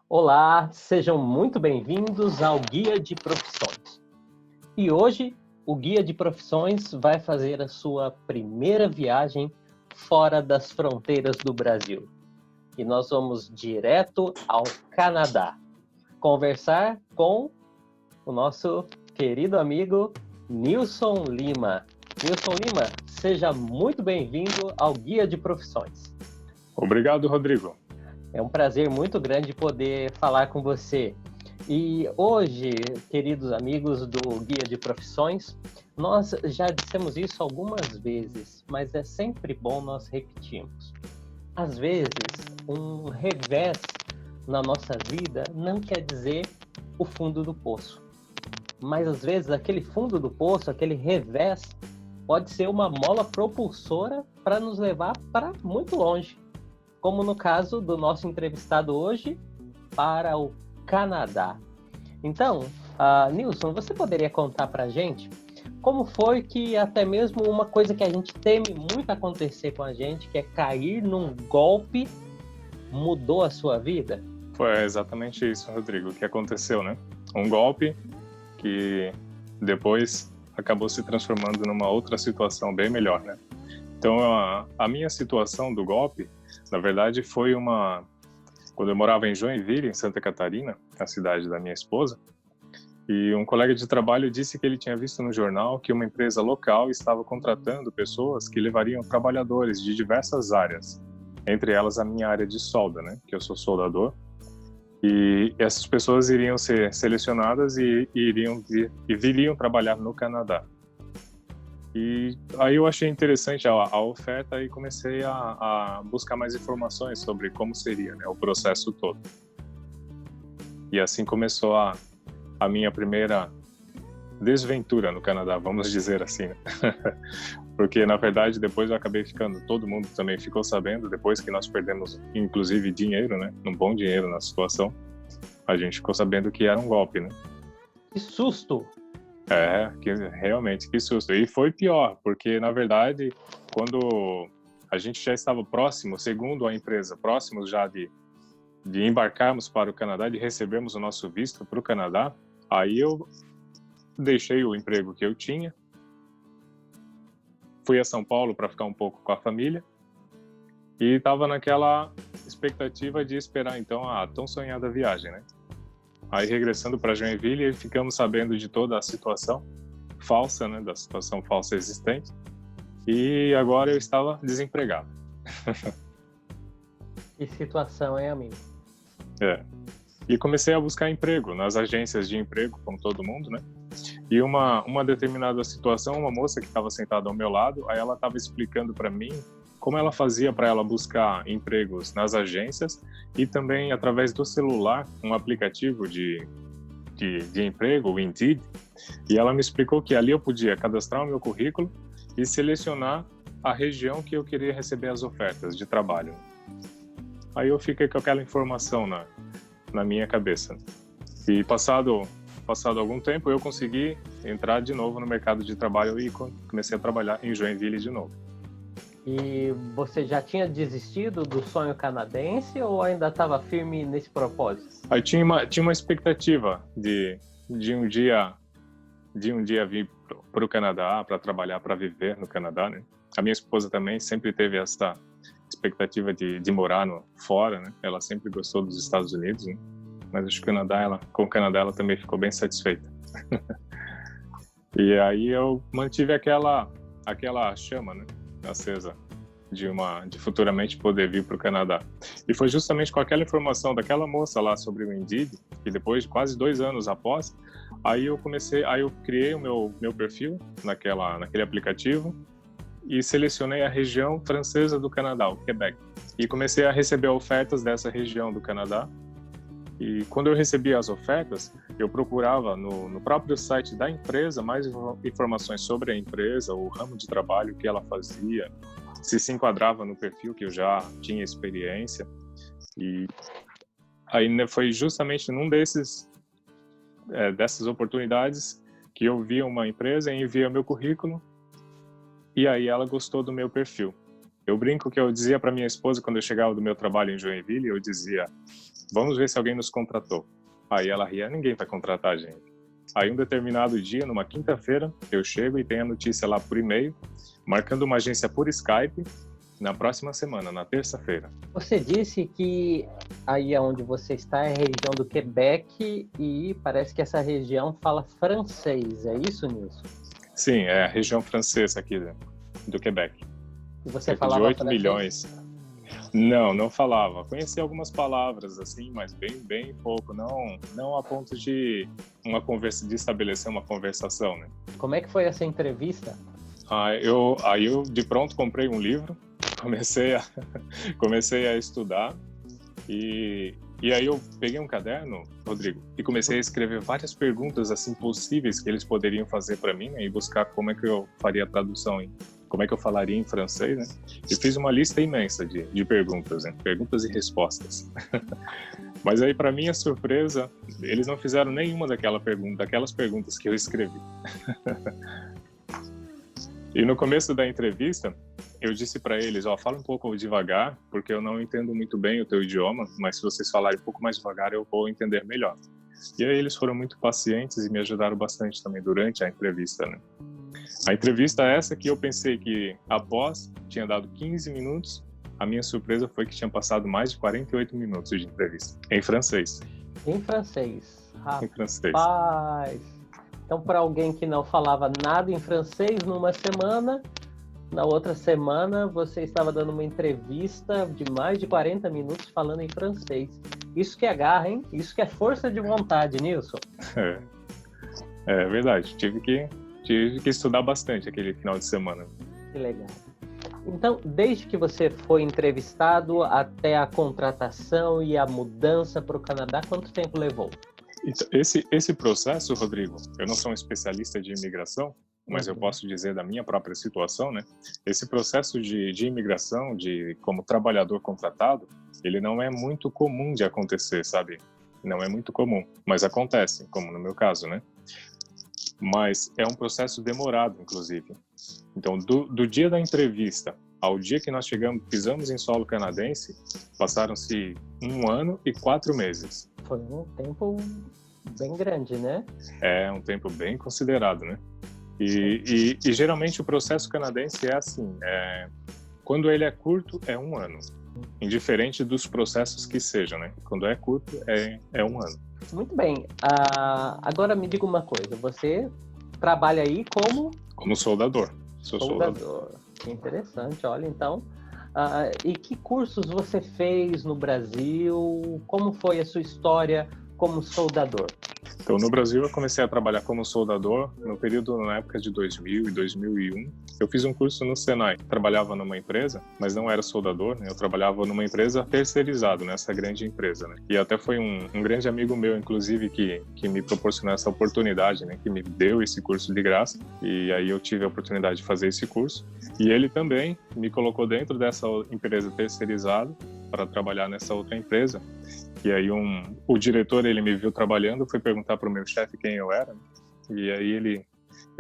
Olá, sejam muito bem-vindos ao Guia de Profissões. E hoje, o Guia de Profissões vai fazer a sua primeira viagem fora das fronteiras do Brasil. E nós vamos direto ao Canadá, conversar com o nosso querido amigo Nilson Lima. Nilson Lima, seja muito bem-vindo ao Guia de Profissões. Obrigado, Rodrigo. É um prazer muito grande poder falar com você. E hoje, queridos amigos do Guia de Profissões, nós já dissemos isso algumas vezes, mas é sempre bom nós repetirmos. Às vezes, um revés na nossa vida não quer dizer o fundo do poço. Mas às vezes aquele fundo do poço, aquele revés, pode ser uma mola propulsora para nos levar para muito longe. Como no caso do nosso entrevistado hoje, para o Canadá. Então, Nilson, você poderia contar para a gente como foi que até mesmo uma coisa que a gente teme muito acontecer com a gente, que é cair num golpe, mudou a sua vida? Foi exatamente isso, Rodrigo, que aconteceu, né? Um golpe que depois acabou se transformando numa outra situação bem melhor, né? Então, a minha situação do golpe, na verdade, foi quando eu morava em Joinville, em Santa Catarina, a cidade da minha esposa, e um colega de trabalho disse que ele tinha visto no jornal que uma empresa local estava contratando pessoas que levariam trabalhadores de diversas áreas, entre elas a minha área de solda, né? Que eu sou soldador. E essas pessoas iriam ser selecionadas e viriam trabalhar no Canadá. E aí eu achei interessante a oferta e comecei a buscar mais informações sobre como seria, né, o processo todo. E assim começou a minha primeira desventura no Canadá, vamos dizer assim, né? Porque, na verdade, depois eu acabei todo mundo também ficou sabendo, depois que nós perdemos, inclusive, dinheiro, né? Um bom dinheiro na situação, a gente ficou sabendo que era um golpe, né? Que susto! Realmente, que susto. E foi pior, porque, na verdade, quando a gente já estava próximo, segundo a empresa, próximos já de embarcarmos para o Canadá, de recebermos o nosso visto para o Canadá, aí eu deixei o emprego que eu tinha, fui a São Paulo para ficar um pouco com a família e estava naquela expectativa de esperar, então, a tão sonhada viagem, né? Aí, regressando para Joinville, ficamos sabendo de toda a situação falsa, né? Da situação falsa existente. E agora eu estava desempregado. Que situação, hein, amigo? E comecei a buscar emprego nas agências de emprego, como todo mundo, né? E uma determinada situação, uma moça que estava sentada ao meu lado, aí ela estava explicando para mim como ela fazia para ela buscar empregos nas agências e também através do celular, um aplicativo de emprego, o Indeed, e ela me explicou que ali eu podia cadastrar o meu currículo e selecionar a região que eu queria receber as ofertas de trabalho. Aí eu fiquei com aquela informação na minha cabeça. E passado algum tempo, eu consegui entrar de novo no mercado de trabalho e comecei a trabalhar em Joinville de novo. E você já tinha desistido do sonho canadense ou ainda estava firme nesse propósito? Aí tinha uma expectativa de um dia vir para o Canadá, para trabalhar, para viver no Canadá, né? A minha esposa também sempre teve essa expectativa de morar fora, né? Ela sempre gostou dos Estados Unidos, né? Mas acho que com o Canadá ela também ficou bem satisfeita. E aí eu mantive aquela chama, né, acesa de futuramente poder vir para o Canadá. E foi justamente com aquela informação daquela moça lá sobre o Indeed, que depois de quase 2 anos após, aí eu criei o meu perfil naquele aplicativo e selecionei a região francesa do Canadá, o Quebec. E comecei a receber ofertas dessa região do Canadá. E quando eu recebia as ofertas, eu procurava no próprio site da empresa mais informações sobre a empresa, o ramo de trabalho que ela fazia, se enquadrava no perfil que eu já tinha experiência. E aí foi justamente num dessas oportunidades que eu vi uma empresa e enviei o meu currículo, e aí ela gostou do meu perfil. Eu brinco que eu dizia para minha esposa, quando eu chegava do meu trabalho em Joinville, eu dizia, vamos ver se alguém nos contratou. Aí ela ria, ninguém vai contratar a gente. Aí um determinado dia, numa quinta-feira, eu chego e tenho a notícia lá por e-mail, marcando uma agência por Skype, na próxima semana, na terça-feira. Você disse que aí onde você está é a região do Quebec e parece que essa região fala francês, é isso, Nilson? Sim, é a região francesa aqui do Quebec. E você Cerca falava de 8 francês? milhões. Não falava. Conheci algumas palavras, assim, mas bem pouco. Não a ponto de de estabelecer uma conversação, né? Como é que foi essa entrevista? Aí eu de pronto comprei um livro, comecei a estudar e aí eu peguei um caderno, Rodrigo, e comecei a escrever várias perguntas assim possíveis que eles poderiam fazer para mim, né, e buscar como é que eu faria a tradução, como é que eu falaria em francês, né? E fiz uma lista imensa de perguntas, né? Perguntas e respostas. Mas aí, para minha surpresa, eles não fizeram nenhuma daquelas perguntas que eu escrevi. E no começo da entrevista, eu disse para eles, fala um pouco devagar, porque eu não entendo muito bem o teu idioma, mas se vocês falarem um pouco mais devagar, eu vou entender melhor. E aí eles foram muito pacientes e me ajudaram bastante também durante a entrevista, né? A entrevista essa que eu pensei que, após, tinha dado 15 minutos, a minha surpresa foi que tinha passado mais de 48 minutos de entrevista, em francês. Em francês. Em francês. Rapaz! Então, para alguém que não falava nada em francês numa semana, na outra semana você estava dando uma entrevista de mais de 40 minutos falando em francês. Isso que é garra, hein? Isso que é força de vontade, Nilson. É verdade. Tive que estudar bastante aquele final de semana. Que legal. Então, desde que você foi entrevistado até a contratação e a mudança para o Canadá, quanto tempo levou? Esse processo, Rodrigo, eu não sou um especialista de imigração, mas eu posso dizer da minha própria situação, né? Esse processo de imigração, como trabalhador contratado, ele não é muito comum de acontecer, sabe? Não é muito comum, mas acontece, como no meu caso, né? Mas é um processo demorado, inclusive. Então, do dia da entrevista ao dia que nós pisamos em solo canadense, passaram-se 1 ano e 4 meses. Foi um tempo bem grande, né? É um tempo bem considerado, né? E geralmente o processo canadense é assim, quando ele é curto, é 1 ano. Indiferente dos processos que sejam, né? Quando é curto, é 1 ano. Muito bem. Agora me diga uma coisa, você trabalha aí como soldador. Sou soldador. Que interessante, olha, então. E que cursos você fez no Brasil? Como foi a sua história como soldador? Então, no Brasil, eu comecei a trabalhar como soldador na época de 2000 e 2001. Eu fiz um curso no Senai. Trabalhava numa empresa, mas não era soldador, né? Eu trabalhava numa empresa terceirizada, nessa grande empresa, né? E até foi um grande amigo meu, inclusive, que me proporcionou essa oportunidade, né? Que me deu esse curso de graça. E aí eu tive a oportunidade de fazer esse curso. E ele também me colocou dentro dessa empresa terceirizada para trabalhar nessa outra empresa. E aí o diretor, ele me viu trabalhando, foi perguntar para o meu chefe quem eu era. E aí ele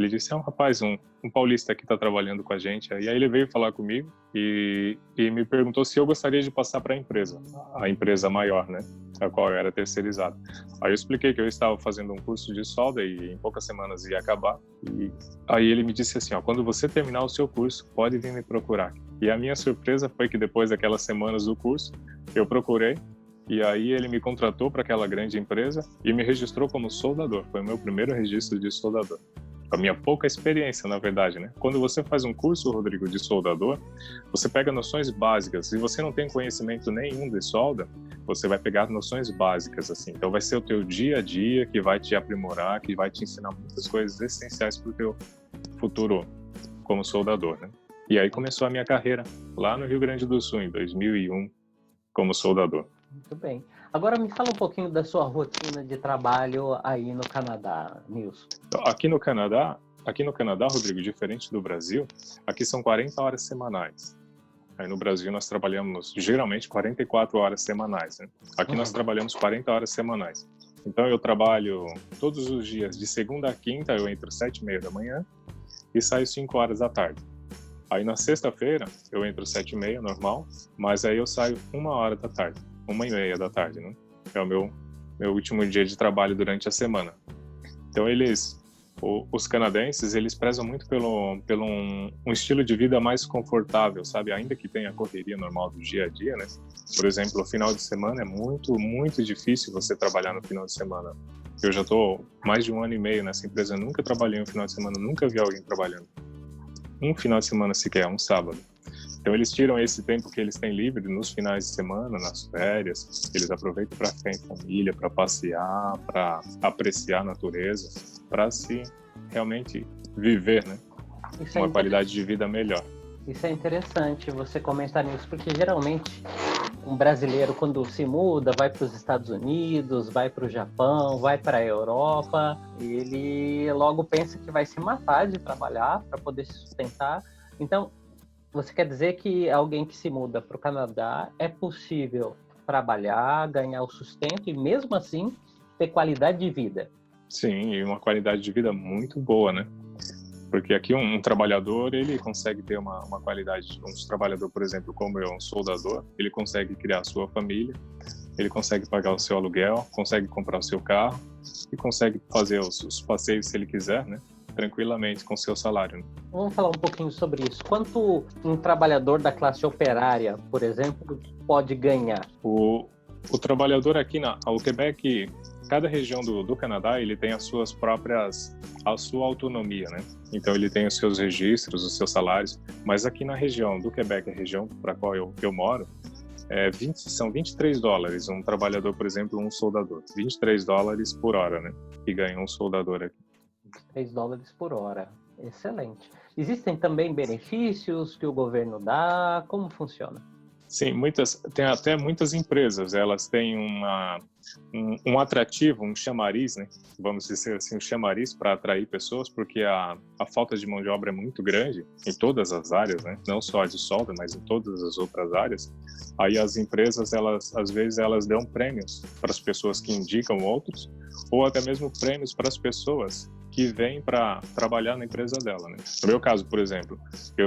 disse, um rapaz, um paulista que está trabalhando com a gente. E aí ele veio falar comigo e me perguntou se eu gostaria de passar para a empresa maior, né? A qual eu era terceirizado. Aí eu expliquei que eu estava fazendo um curso de solda e em poucas semanas ia acabar. E aí ele me disse assim, quando você terminar o seu curso, pode vir me procurar. E a minha surpresa foi que depois daquelas semanas do curso, eu procurei. E aí ele me contratou para aquela grande empresa e me registrou como soldador. Foi o meu primeiro registro de soldador. A minha pouca experiência, na verdade, né? Quando você faz um curso, Rodrigo, de soldador, você pega noções básicas. Se você não tem conhecimento nenhum de solda, você vai pegar noções básicas, assim. Então vai ser o teu dia a dia que vai te aprimorar, que vai te ensinar muitas coisas essenciais para o teu futuro como soldador, né? E aí começou a minha carreira lá no Rio Grande do Sul, em 2001, como soldador. Muito bem. Agora me fala um pouquinho da sua rotina de trabalho aí no Canadá, Nilson. Aqui no Canadá, Rodrigo, diferente do Brasil, aqui são 40 horas semanais. Aí no Brasil nós trabalhamos geralmente 44 horas semanais, né? Aqui nós trabalhamos 40 horas semanais. Então eu trabalho todos os dias, de segunda a quinta, eu entro 7h30 da manhã e saio 5 horas da tarde. Aí na sexta-feira eu entro 7h30, normal, mas aí eu saio 1h da tarde, 1h30 da tarde, né? É o meu último dia de trabalho durante a semana. Então os canadenses, eles prezam muito pelo um estilo de vida mais confortável, sabe? Ainda que tenha a correria normal do dia a dia, né? Por exemplo, o final de semana é muito, muito difícil você trabalhar no final de semana. Eu já estou mais de 1 ano e meio nessa empresa, eu nunca trabalhei um final de semana, nunca vi alguém trabalhando um final de semana sequer, um sábado. Então eles tiram esse tempo que eles têm livre nos finais de semana, nas férias, eles aproveitam para ficar em família, para passear, para apreciar a natureza, para se realmente viver, né? Uma qualidade de vida melhor. Isso é interessante você comentar nisso, porque geralmente um brasileiro, quando se muda, vai para os Estados Unidos, vai para o Japão, vai para a Europa, ele logo pensa que vai se matar de trabalhar para poder se sustentar. Então, você quer dizer que alguém que se muda para o Canadá é possível trabalhar, ganhar o sustento e mesmo assim ter qualidade de vida? Sim, e uma qualidade de vida muito boa, né? Porque aqui um trabalhador, ele consegue ter uma qualidade, um trabalhador, por exemplo, como eu, um soldador, ele consegue criar a sua família, ele consegue pagar o seu aluguel, consegue comprar o seu carro e consegue fazer os passeios se ele quiser, né? Tranquilamente com o seu salário. Né? Vamos falar um pouquinho sobre isso. Quanto um trabalhador da classe operária, por exemplo, pode ganhar? O trabalhador aqui o Quebec, cada região do Canadá, ele tem a sua autonomia, né? Então ele tem os seus registros, os seus salários, mas aqui na região do Quebec, a região para a qual eu moro, são $23 um trabalhador, por exemplo, um soldador, $23 por hora, né? Que ganha um soldador aqui. $3 por hora, excelente. Existem também benefícios que o governo dá? Como funciona? Sim, tem até muitas empresas, elas têm um atrativo, um chamariz, né? Vamos dizer assim, um chamariz para atrair pessoas, porque a falta de mão de obra é muito grande em todas as áreas, né? Não só a de solda, mas em todas as outras áreas. Aí as empresas, às vezes, elas dão prêmios para as pessoas que indicam outros, ou até mesmo prêmios para as pessoas que vêm para trabalhar na empresa dela, né? No meu caso, por exemplo,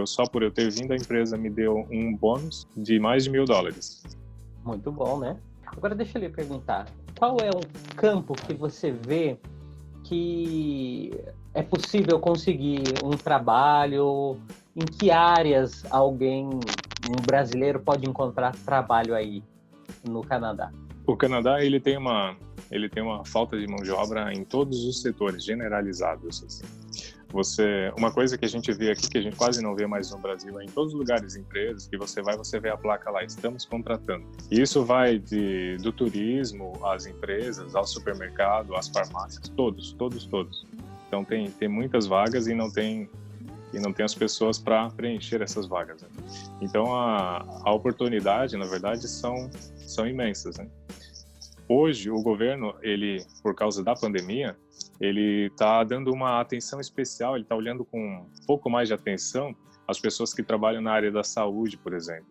só por eu ter vindo, a empresa me deu um bônus de mais de $1.000. Muito bom, né? Agora deixa eu lhe perguntar, qual é um campo que você vê que é possível conseguir um trabalho? Em que áreas um brasileiro pode encontrar trabalho aí no Canadá? O Canadá, ele tem uma falta de mão de obra em todos os setores, generalizados, assim. Uma coisa que a gente vê aqui, que a gente quase não vê mais no Brasil, é em todos os lugares, empresas, que você vê a placa lá, estamos contratando. E isso vai do turismo, às empresas, ao supermercado, às farmácias, todos. Então tem muitas vagas e não tem as pessoas para preencher essas vagas. Né? Então a oportunidade, na verdade, são imensas, né? Hoje, o governo, por causa da pandemia, ele está dando uma atenção especial, ele está olhando com um pouco mais de atenção as pessoas que trabalham na área da saúde, por exemplo.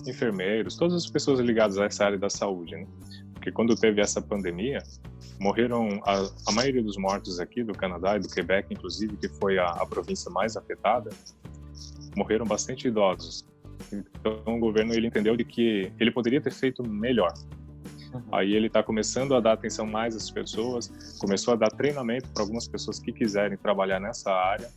Enfermeiros, todas as pessoas ligadas a essa área da saúde, né? Porque quando teve essa pandemia, morreram a maioria dos mortos aqui do Canadá e do Quebec, inclusive, que foi a província mais afetada, morreram bastante idosos. Então, o governo ele entendeu de que ele poderia ter feito melhor. Aí ele está começando a dar atenção mais às pessoas, começou a dar treinamento para algumas pessoas que quiserem trabalhar nessa área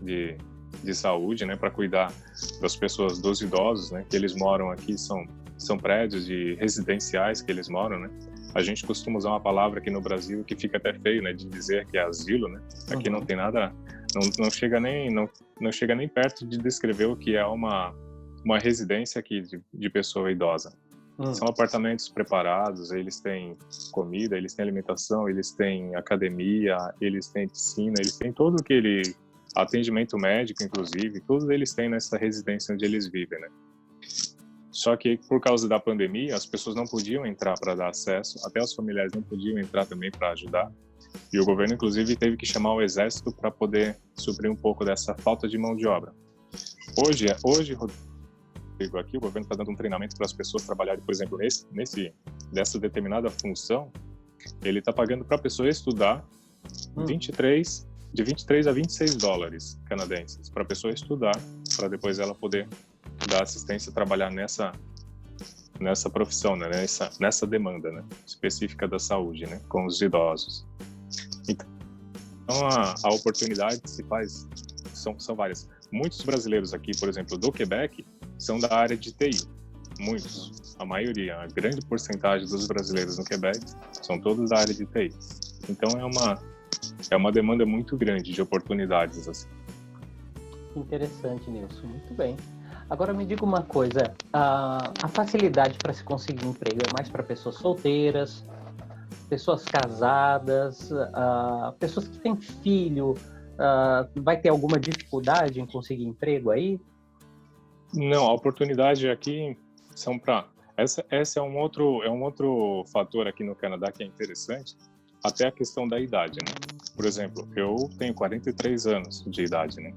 de saúde, né, para cuidar das pessoas, dos idosos, né, que eles moram aqui, são prédios residenciais que eles moram, né. A gente costuma usar uma palavra aqui no Brasil que fica até feio, né, de dizer que é asilo, né. Aqui não tem nada, não chega nem perto de descrever o que é uma residência aqui de pessoa idosa. São apartamentos preparados, eles têm comida, eles têm alimentação, eles têm academia, eles têm piscina, eles têm todo aquele atendimento médico, inclusive, todos eles têm nessa residência onde eles vivem, né? Só que por causa da pandemia, as pessoas não podiam entrar para dar acesso, até os familiares não podiam entrar também para ajudar. E o governo, inclusive, teve que chamar o exército para poder suprir um pouco dessa falta de mão de obra. Hoje aqui o governo está dando um treinamento para as pessoas trabalharem, por exemplo, dessa determinada função, ele está pagando para a pessoa estudar de 23 a $26 canadenses para a pessoa estudar para depois ela poder dar assistência, trabalhar nessa profissão, né? Nessa demanda, né? Específica da saúde, né? Com os idosos. Então, a oportunidade se faz, são várias. Muitos brasileiros aqui, por exemplo, do Quebec, são da área de TI. Muitos, a maioria, a grande porcentagem dos brasileiros no Quebec são todos da área de TI. Então é uma demanda muito grande de oportunidades, assim. Interessante, Nilson. Muito bem. Agora me diga uma coisa, a facilidade para se conseguir emprego é mais para pessoas solteiras, pessoas casadas, pessoas que têm filho, vai ter alguma dificuldade em conseguir emprego aí? Não, a oportunidade aqui são para... Essa é um outro fator aqui no Canadá que é interessante, até a questão da idade, né? Por exemplo, eu tenho 43 anos de idade, né?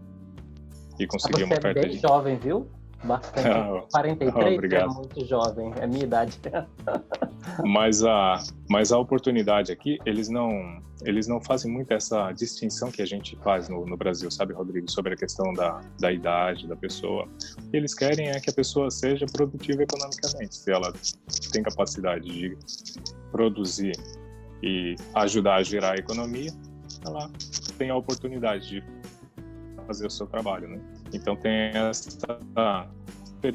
E consegui uma oferta Você é bem jovem, viu? Bastante. 43 é muito jovem, é a minha idade. Mas a oportunidade aqui, eles não fazem muito essa distinção que a gente faz no Brasil, sabe, Rodrigo? Sobre a questão da idade da pessoa. O que eles querem é que a pessoa seja produtiva economicamente. Se ela tem capacidade de produzir e ajudar a gerar a economia, ela tem a oportunidade de fazer o seu trabalho, né? Então tem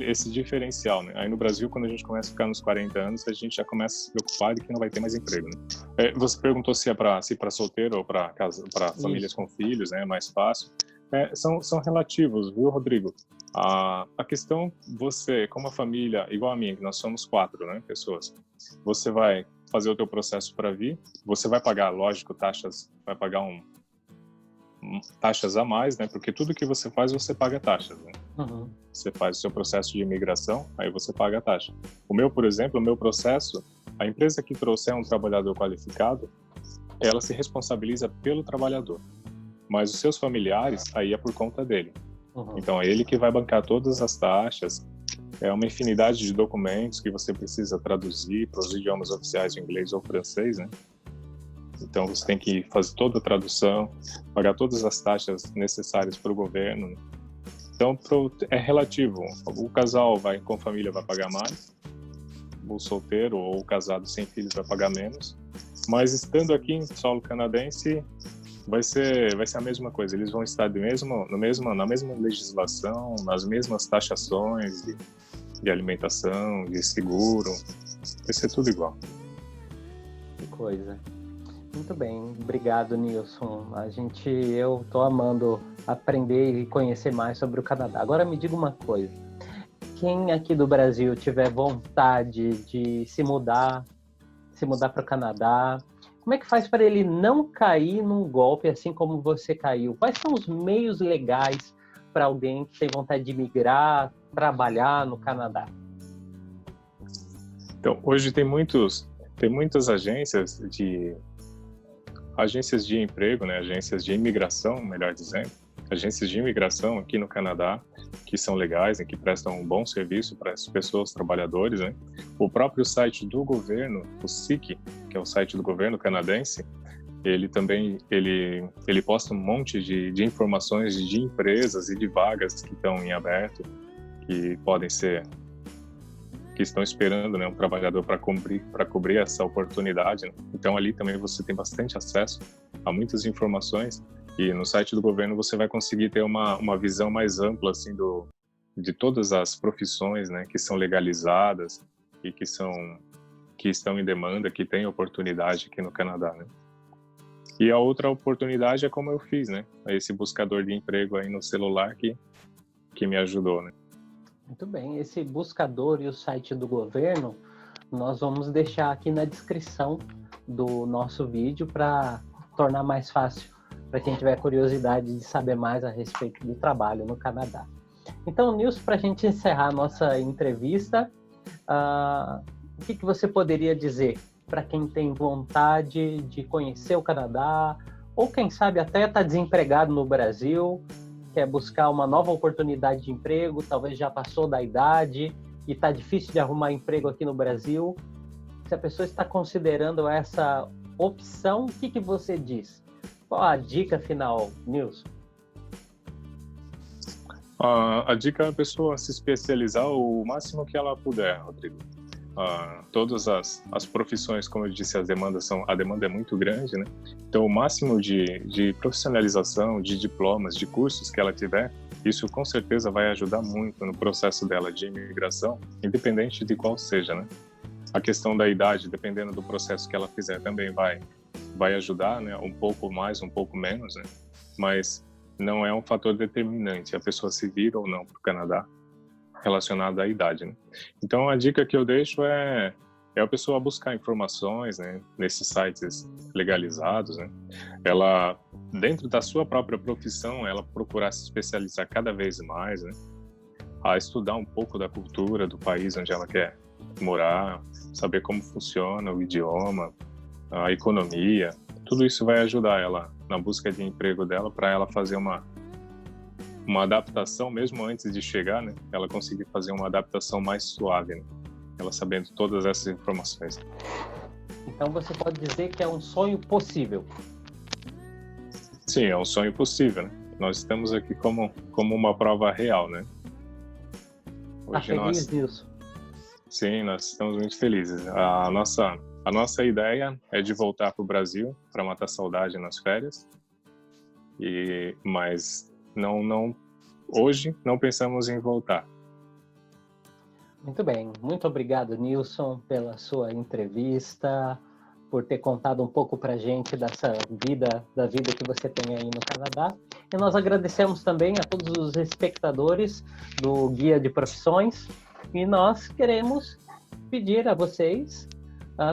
esse diferencial, né? Aí no Brasil, quando a gente começa a ficar nos 40 anos, a gente já começa a se preocupar de que não vai ter mais emprego, né? Você perguntou se é para solteiro ou para famílias com filhos, né? É mais fácil. São relativos, viu, Rodrigo? A questão, você, como a família, igual a minha, que nós somos 4, né, pessoas, você vai fazer o teu processo para vir, você vai pagar, lógico, taxas, vai pagar taxas a mais, né? Porque tudo que você faz, você paga taxas, né? Uhum. Você faz o seu processo de imigração, aí você paga a taxa. O meu, por exemplo, o meu processo, a empresa que trouxer um trabalhador qualificado, ela se responsabiliza pelo trabalhador. Mas os seus familiares, aí é por conta dele. Uhum. Então, é ele que vai bancar todas as taxas. É uma infinidade de documentos que você precisa traduzir para os idiomas oficiais de inglês ou francês, né? Então, você tem que fazer toda a tradução, pagar todas as taxas necessárias para o governo, né? Então, é relativo. O casal com família vai pagar mais, o solteiro ou o casado sem filhos vai pagar menos. Mas estando aqui em solo canadense, vai ser a mesma coisa. Eles vão estar na mesma legislação, nas mesmas taxações de alimentação, de seguro. Vai ser tudo igual. Que coisa. Muito bem, obrigado, Nilson. Eu tô amando aprender e conhecer mais sobre o Canadá. Agora me diga uma coisa, quem aqui do Brasil tiver vontade de se mudar para o Canadá, como é que faz para ele não cair num golpe assim como você caiu? Quais são os meios legais para alguém que tem vontade de migrar, trabalhar no Canadá? Então, hoje tem muitas agências de emprego, né? Agências de imigração, melhor dizendo, agências de imigração aqui no Canadá, que são legais, né, que prestam um bom serviço para as pessoas, trabalhadores, né? O próprio site do governo, o SIC, que é o site do governo canadense, ele também ele posta um monte de informações de empresas e de vagas que estão em aberto, que estão esperando, né, um trabalhador para cobrir essa oportunidade, né? Então ali também você tem bastante acesso a muitas informações, e no site do governo você vai conseguir ter uma visão mais ampla assim de todas as profissões, né, que são legalizadas e que estão em demanda, que têm oportunidade aqui no Canadá, né? E a outra oportunidade é como eu fiz, né? Esse buscador de emprego aí no celular que me ajudou, né? Muito bem, esse buscador e o site do governo, nós vamos deixar aqui na descrição do nosso vídeo para tornar mais fácil para quem tiver curiosidade de saber mais a respeito do trabalho no Canadá. Então, Nilson, para a gente encerrar a nossa entrevista, o que você poderia dizer para quem tem vontade de conhecer o Canadá, ou quem sabe até está desempregado no Brasil, quer buscar uma nova oportunidade de emprego, talvez já passou da idade e está difícil de arrumar emprego aqui no Brasil. Se a pessoa está considerando essa opção, o que você diz? Qual a dica final, Nilson? A dica é a pessoa se especializar o máximo que ela puder, Rodrigo. Todas as profissões, como eu disse, a demanda é muito grande, né? Então, o máximo de profissionalização, de diplomas, de cursos que ela tiver, isso com certeza vai ajudar muito no processo dela de imigração, independente de qual seja, né? A questão da idade, dependendo do processo que ela fizer, também vai ajudar, né? Um pouco mais, um pouco menos, né? Mas não é um fator determinante a pessoa se vir ou não para o Canadá relacionado à idade, né? Então, a dica que eu deixo é a pessoa buscar informações, né, nesses sites legalizados, né? Ela, dentro da sua própria profissão, ela procurar se especializar cada vez mais, né? A estudar um pouco da cultura do país onde ela quer morar, saber como funciona o idioma, a economia. Tudo isso vai ajudar ela na busca de emprego dela, para ela fazer uma adaptação, mesmo antes de chegar, né? Ela conseguir fazer uma adaptação mais suave, né? Ela sabendo todas essas informações. Então você pode dizer que é um sonho possível. Sim, é um sonho possível, né? Nós estamos aqui como uma prova real, né? Tá feliz nisso? Sim, nós estamos muito felizes. A nossa ideia é de voltar para o Brasil para matar a saudade nas férias. Mas hoje não pensamos em voltar. Muito bem, muito obrigado, Nilson, pela sua entrevista, por ter contado um pouco para a gente da vida que você tem aí no Canadá. E nós agradecemos também a todos os espectadores do Guia de Profissões, e nós queremos pedir a vocês,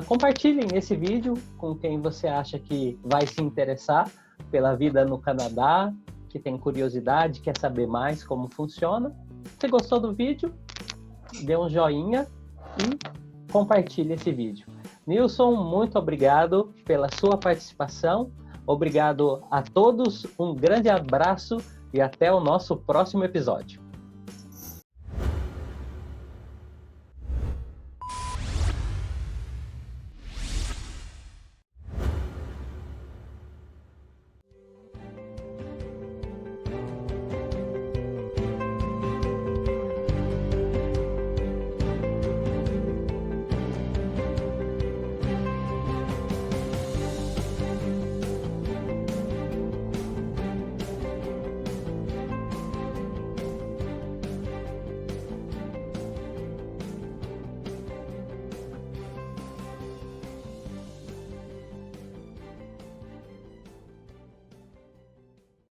compartilhem esse vídeo com quem você acha que vai se interessar pela vida no Canadá, que tem curiosidade, quer saber mais como funciona. Se gostou do vídeo, dê um joinha e compartilhe esse vídeo. Nilson, muito obrigado pela sua participação. Obrigado a todos, um grande abraço e até o nosso próximo episódio.